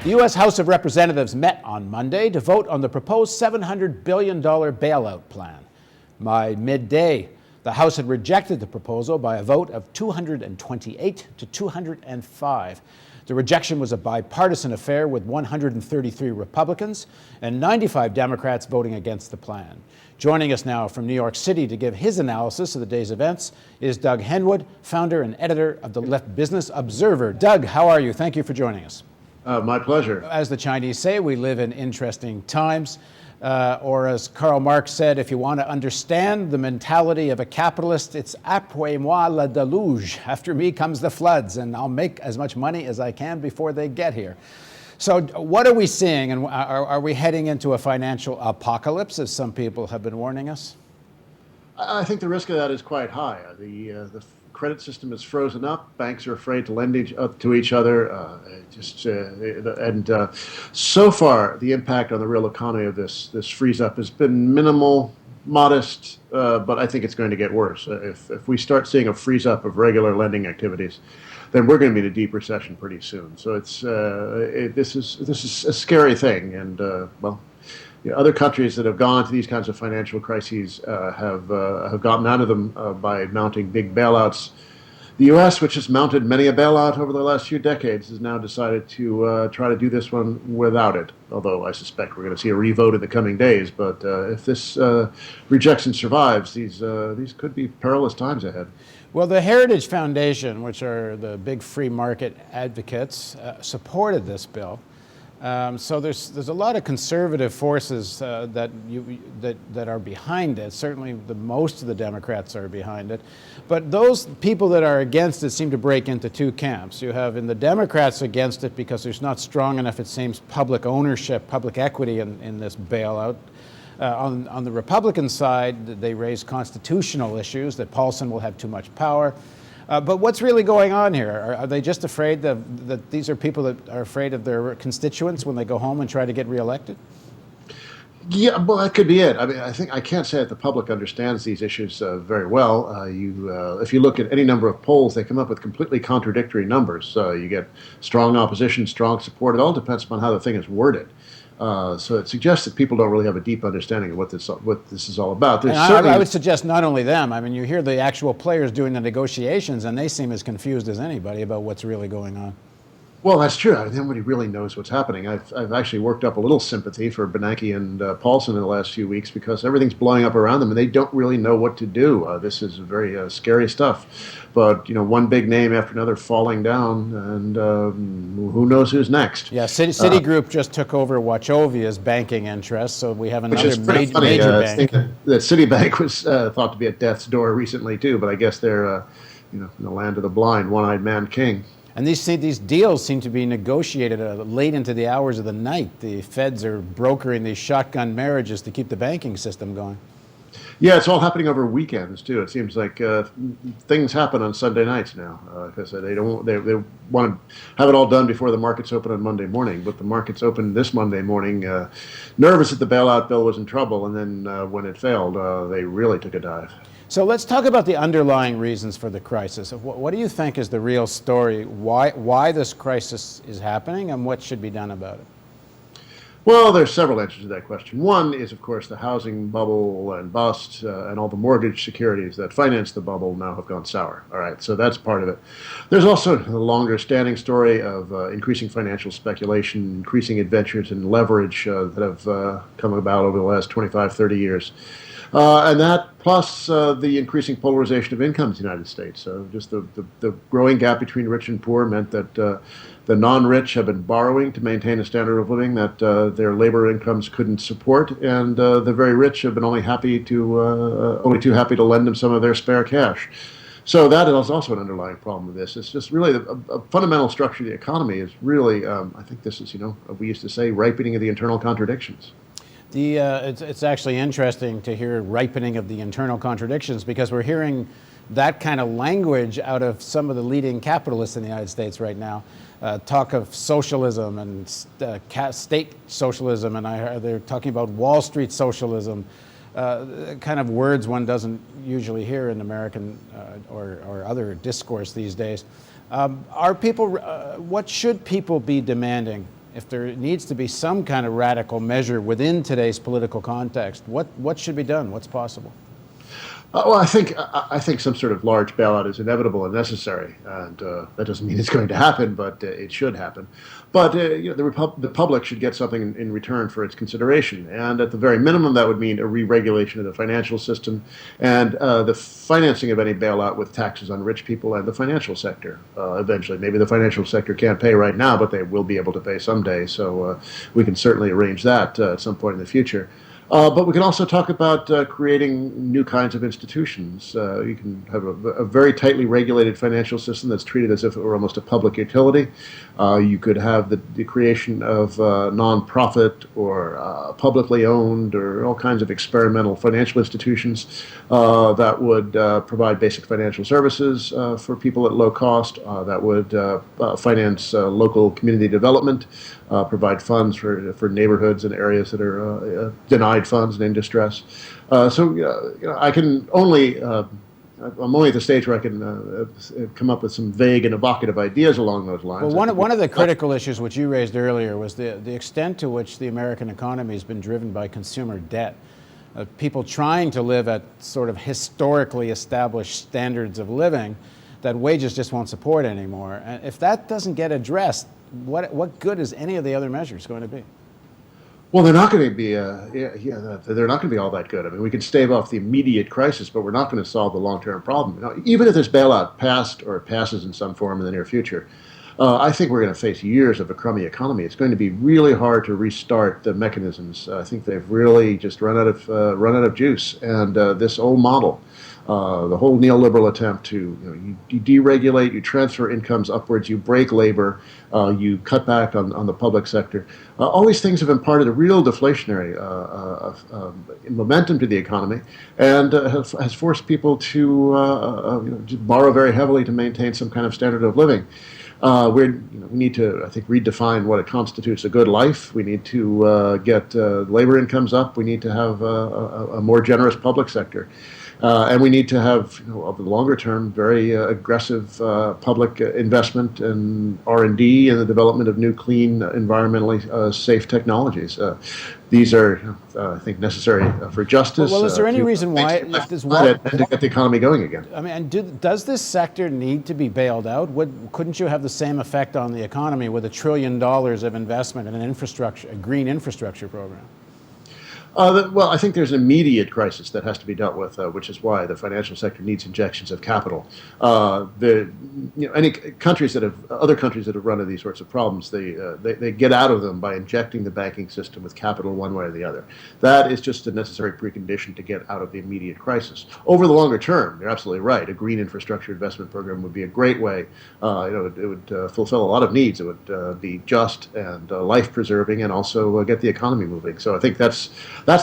The U.S. House of Representatives met on Monday to vote on the proposed $700 billion bailout plan. By midday, the House had rejected the proposal by a vote of 228 to 205. The rejection was a bipartisan affair with 133 Republicans and 95 Democrats voting against the plan. Joining us now from New York City to give his analysis of the day's events is Doug Henwood, founder and editor of the Left Business Observer. Doug, how are you? Thank you for joining us. My pleasure. As the Chinese say, we live in interesting times. Or as Karl Marx said, if you want to understand the mentality of a capitalist, it's après moi le déluge. After me comes the floods, and I'll make as much money as I can before they get here. So what are we seeing, and are we heading into a financial apocalypse, as some people have been warning us? I think the risk of that is quite high. The credit system is frozen up. Banks are afraid to lend to each other. So far, the impact on the real economy of this freeze up has been minimal, modest, but I think it's going to get worse. If we start seeing a freeze up of regular lending activities, then we're going to be in a deep recession pretty soon. So this is a scary thing, and other countries that have gone into these kinds of financial crises have gotten out of them by mounting big bailouts. The U.S., which has mounted many a bailout over the last few decades, has now decided to try to do this one without it, although I suspect we're going to see a revote in the coming days. But if this rejection survives, these could be perilous times ahead. Well, the Heritage Foundation, which are the big free market advocates, supported this bill. So there's a lot of conservative forces that are behind it. Certainly, most of the Democrats are behind it. But those people that are against it seem to break into two camps. You have in the Democrats against it because there's not strong enough, it seems, public ownership, public equity in this bailout. On the Republican side, they raise constitutional issues, that Paulson will have too much power. But what's really going on here? Are they just afraid that these are people that are afraid of their constituents when they go home and try to get reelected? Yeah, well, that could be it. I mean, I can't say that the public understands these issues very well. If you look at any number of polls, they come up with completely contradictory numbers. You get strong opposition, strong support. It all depends upon how the thing is worded. So it suggests that people don't really have a deep understanding of what this is all about. I would suggest not only them. I mean, you hear the actual players doing the negotiations, and they seem as confused as anybody about what's really going on. Well, that's true. I mean, nobody really knows what's happening. I've actually worked up a little sympathy for Bernanke and Paulson in the last few weeks because everything's blowing up around them, and they don't really know what to do. This is very scary stuff. But one big name after another falling down, and who knows who's next? Yeah, Citigroup just took over Wachovia's banking interests, so we have another major bank. That Citibank was thought to be at death's door recently too, but I guess they're in the land of the blind, one-eyed man king. And these deals seem to be negotiated late into the hours of the night. The feds are brokering these shotgun marriages to keep the banking system going. Yeah, it's all happening over weekends too. It seems like things happen on Sunday nights now because they want to have it all done before the markets open on Monday morning. But the markets opened this Monday morning, nervous that the bailout bill was in trouble, and then when it failed, they really took a dive. So let's talk about the underlying reasons for the crisis. What do you think is the real story? Why this crisis is happening, and what should be done about it? Well, there's several answers to that question. One is, of course, the housing bubble and bust and all the mortgage securities that financed the bubble now have gone sour. All right, so that's part of it. There's also a longer-standing story of increasing financial speculation, increasing adventures and leverage that have come about over the last 25, 30 years. And that plus the increasing polarization of incomes in the United States. So just the growing gap between rich and poor meant that the non-rich have been borrowing to maintain a standard of living that their labor incomes couldn't support, and the very rich have been only too happy to lend them some of their spare cash. So that is also an underlying problem of this. It's just really a fundamental structure of the economy is really, I think this is, we used to say, ripening of the internal contradictions. It's actually interesting to hear ripening of the internal contradictions because we're hearing that kind of language out of some of the leading capitalists in the United States right now. Talk of socialism and state socialism, and they're talking about Wall Street socialism, kind of words one doesn't usually hear in American or other discourse these days. What should people be demanding if there needs to be some kind of radical measure within today's political context, what should be done? What's possible? Well, I think some sort of large bailout is inevitable and necessary, and that doesn't mean it's going to happen, but it should happen. But the public should get something in return for its consideration, and at the very minimum, that would mean a re-regulation of the financial system and the financing of any bailout with taxes on rich people and the financial sector. Eventually, maybe the financial sector can't pay right now, but they will be able to pay someday. So we can certainly arrange that at some point in the future. But we can also talk about creating new kinds of institutions. You can have a very tightly regulated financial system that's treated as if it were almost a public utility. You could have the creation of non-profit or publicly owned or all kinds of experimental financial institutions that would provide basic financial services for people at low cost, that would finance local community development, provide funds for neighborhoods and areas that are denied funds and in distress. I can only I'm only at the stage where I can come up with some vague and evocative ideas along those lines. Well, one of the critical issues which you raised earlier was the extent to which the American economy has been driven by consumer debt. People trying to live at sort of historically established standards of living that wages just won't support anymore. And if that doesn't get addressed, what good is any of the other measures going to be? Well, they're not going to be. They're not going to be all that good. I mean, we can stave off the immediate crisis, but we're not going to solve the long-term problem. Now, even if this bailout passed or passes in some form in the near future, I think we're going to face years of a crummy economy. It's going to be really hard to restart the mechanisms. I think they've really just run out of juice. And this old model, the whole neoliberal attempt to you deregulate, you transfer incomes upwards, you break labor, you cut back on the public sector. All these things have imparted a real deflationary momentum to the economy, and has forced people to borrow very heavily to maintain some kind of standard of living. We need to, I think, redefine what constitutes a good life. We need to get labor incomes up. We need to have a more generous public sector. And we need to have, over the longer term, very aggressive public investment and R&D and the development of new, clean, environmentally safe technologies. These are, I think, necessary for justice. Well, is there any reason why and to get the economy going again? I mean, does this sector need to be bailed out? Couldn't you have the same effect on the economy with $1 trillion of investment in a green infrastructure program? Well, I think there's an immediate crisis that has to be dealt with, which is why the financial sector needs injections of capital. Any countries other countries that have run into these sorts of problems, they get out of them by injecting the banking system with capital one way or the other. That is just a necessary precondition to get out of the immediate crisis. Over the longer term, you're absolutely right. A green infrastructure investment program would be a great way. It would fulfill a lot of needs. It would be just and life-preserving, and also get the economy moving. So I think that's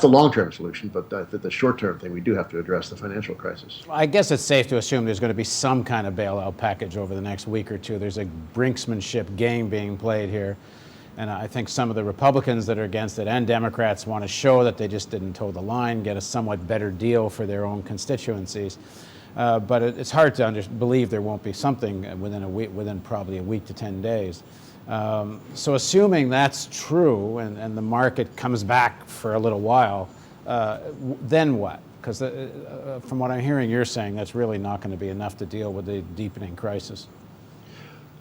the long-term solution, but the short-term thing, we do have to address the financial crisis. I guess it's safe to assume there's going to be some kind of bailout package over the next week or two. There's a brinksmanship game being played here, and I think some of the Republicans that are against it and Democrats want to show that they just didn't toe the line, get a somewhat better deal for their own constituencies. But it's hard to believe there won't be something within probably a week to 10 days. So assuming that's true and the market comes back for a little while, then what? Because from what I'm hearing, you're saying that's really not going to be enough to deal with the deepening crisis.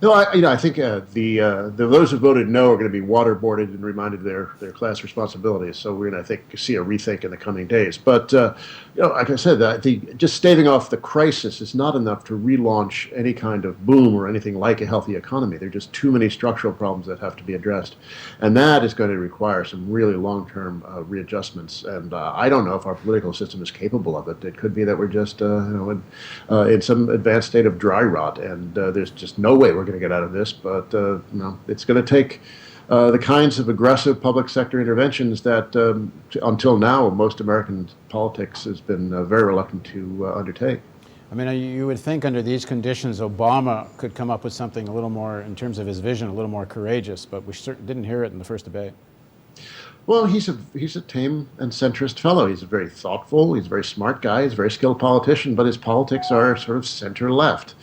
No, I think those who voted no are going to be waterboarded and reminded of their class responsibilities. So we're going to, I think, see a rethink in the coming days. But like I said, just staving off the crisis is not enough to relaunch any kind of boom or anything like a healthy economy. There are just too many structural problems that have to be addressed, and that is going to require some really long-term readjustments. And I don't know if our political system is capable of it. It could be that we're just in some advanced state of dry rot, and there's just no way we're going to get out of this, but it's going to take the kinds of aggressive public sector interventions that until now most American politics has been very reluctant to undertake. I mean, you would think under these conditions Obama could come up with something a little more, in terms of his vision, a little more courageous, but we certainly didn't hear it in the first debate. Well, he's a tame and centrist fellow. He's a very thoughtful, he's a very smart guy, he's a very skilled politician, but his politics are sort of center-left.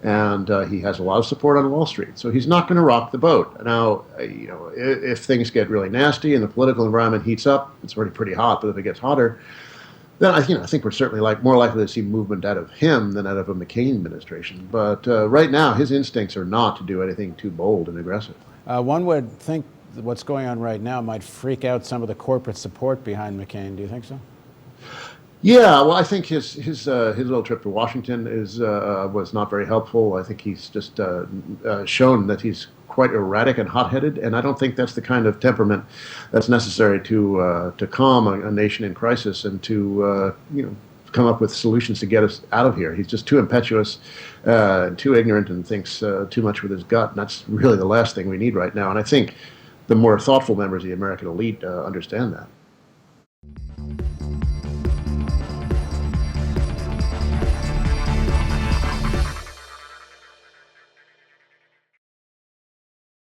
and he has a lot of support on Wall Street. So he's not going to rock the boat. Now, if things get really nasty and the political environment heats up, it's already pretty hot, but if it gets hotter, then I think we're certainly more likely to see movement out of him than out of a McCain administration. But right now, his instincts are not to do anything too bold and aggressive. One would think that what's going on right now might freak out some of the corporate support behind McCain. Do you think so? Yeah, well, I think his little trip to Washington was not very helpful. I think he's just shown that he's quite erratic and hot-headed, and I don't think that's the kind of temperament that's necessary to calm a nation in crisis and to come up with solutions to get us out of here. He's just too impetuous, too ignorant, and thinks too much with his gut. And that's really the last thing we need right now. And I think the more thoughtful members of the American elite understand that.